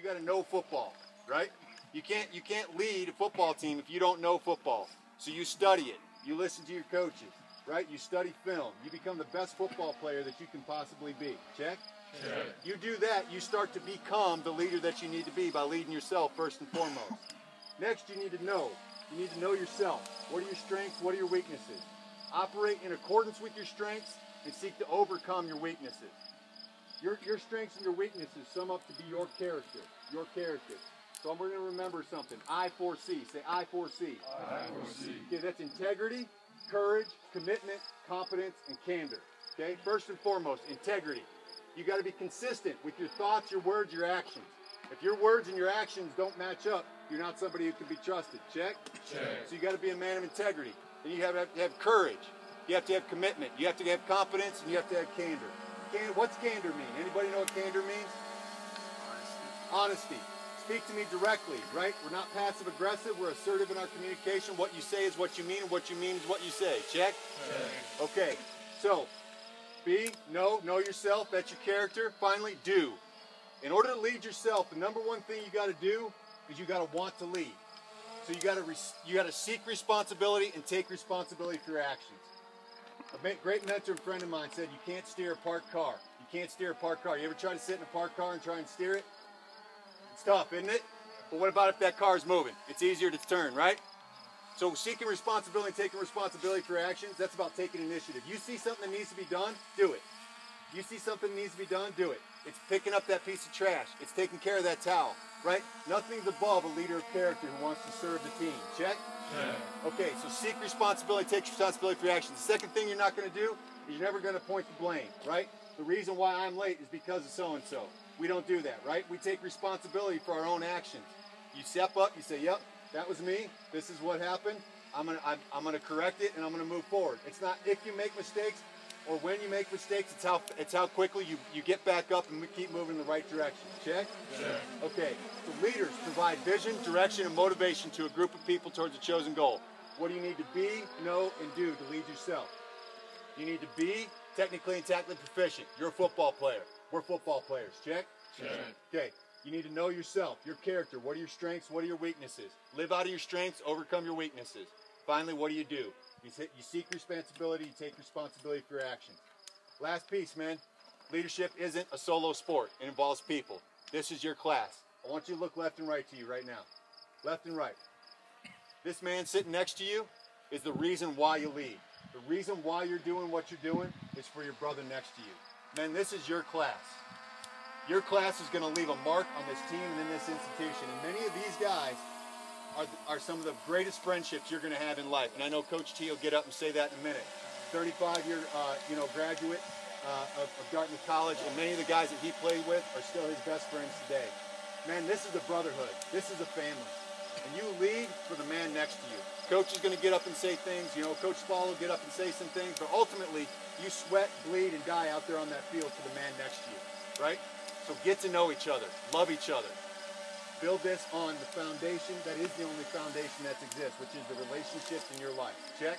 got to know football, right? You can't lead a football team if you don't know football. So you study it. You listen to your coaches, right? You study film. You become the best football player that you can possibly be. Check? Check. You do that, you start to become the leader that you need to be by leading yourself first and foremost. Next, you need to know. You need to know yourself. What are your strengths? What are your weaknesses? Operate in accordance with your strengths and seek to overcome your weaknesses. Your strengths and your weaknesses sum up to be your character. Your character. So we're going to remember something. I4C. Say I4C. I4C. Okay, that's integrity, courage, commitment, competence, and candor. Okay, first and foremost, integrity. You got to be consistent with your thoughts, your words, your actions. If your words and your actions don't match up, you're not somebody who can be trusted. Check? Check. So you got to be a man of integrity. Then you have to have courage. You have to have commitment. You have to have confidence, and you have to have candor. What's candor mean? Anybody know what candor means? Honesty. Speak to me directly, right? We're not passive aggressive. We're assertive in our communication. What you say is what you mean, and what you mean is what you say. Check? Check. Okay. So, know yourself. That's your character. Finally, do. In order to lead yourself, the number one thing you got to do is you got to want to lead. So you got to seek responsibility and take responsibility for your actions. A great mentor and friend of mine said you can't steer a parked car. You can't steer a parked car. You ever try to sit in a parked car and try and steer it? It's tough, isn't it? But what about if that car is moving? It's easier to turn, right? So seeking responsibility and taking responsibility for your actions, that's about taking initiative. You see something that needs to be done, do it. You see something that needs to be done, do it. It's picking up that piece of trash. It's taking care of that towel, right? Nothing's above a leader of character who wants to serve the team. Check? Check. Okay, so seek responsibility, take responsibility for your actions. The second thing you're not going to do is you're never going to point the blame, right? The reason why I'm late is because of so-and-so. We don't do that, right? We take responsibility for our own actions. You step up, you say, yep, that was me. This is what happened. I'm gonna correct it, and I'm gonna move forward. It's not if you make mistakes or when you make mistakes, it's how quickly you get back up and we keep moving in the right direction. Check? Check. Okay, so leaders provide vision, direction, and motivation to a group of people towards a chosen goal. What do you need to be, know, and do to lead yourself? You need to be technically and tactically proficient. You're a football player. We're football players. Check? Check. Okay. You need to know yourself, your character. What are your strengths? What are your weaknesses? Live out of your strengths, overcome your weaknesses. Finally, what do? You seek responsibility, you take responsibility for your actions. Last piece, man. Leadership isn't a solo sport. It involves people. This is your class. I want you to look left and right to you right now. Left and right. This man sitting next to you is the reason why you lead. The reason why you're doing what you're doing is for your brother next to you. Man, this is your class. Your class is going to leave a mark on this team and in this institution. And many of these guys are some of the greatest friendships you're going to have in life. And I know Coach T will get up and say that in a minute. 35-year graduate of Dartmouth College, and many of the guys that he played with are still his best friends today. Man, this is a brotherhood. This is a family. And you lead for the man next to you. Coach is going to get up and say things. Coach Spall will get up and say some things. But ultimately, you sweat, bleed, and die out there on that field for the man next to you. Right? So get to know each other. Love each other. Build this on the foundation that is the only foundation that exists, which is the relationships in your life. Check?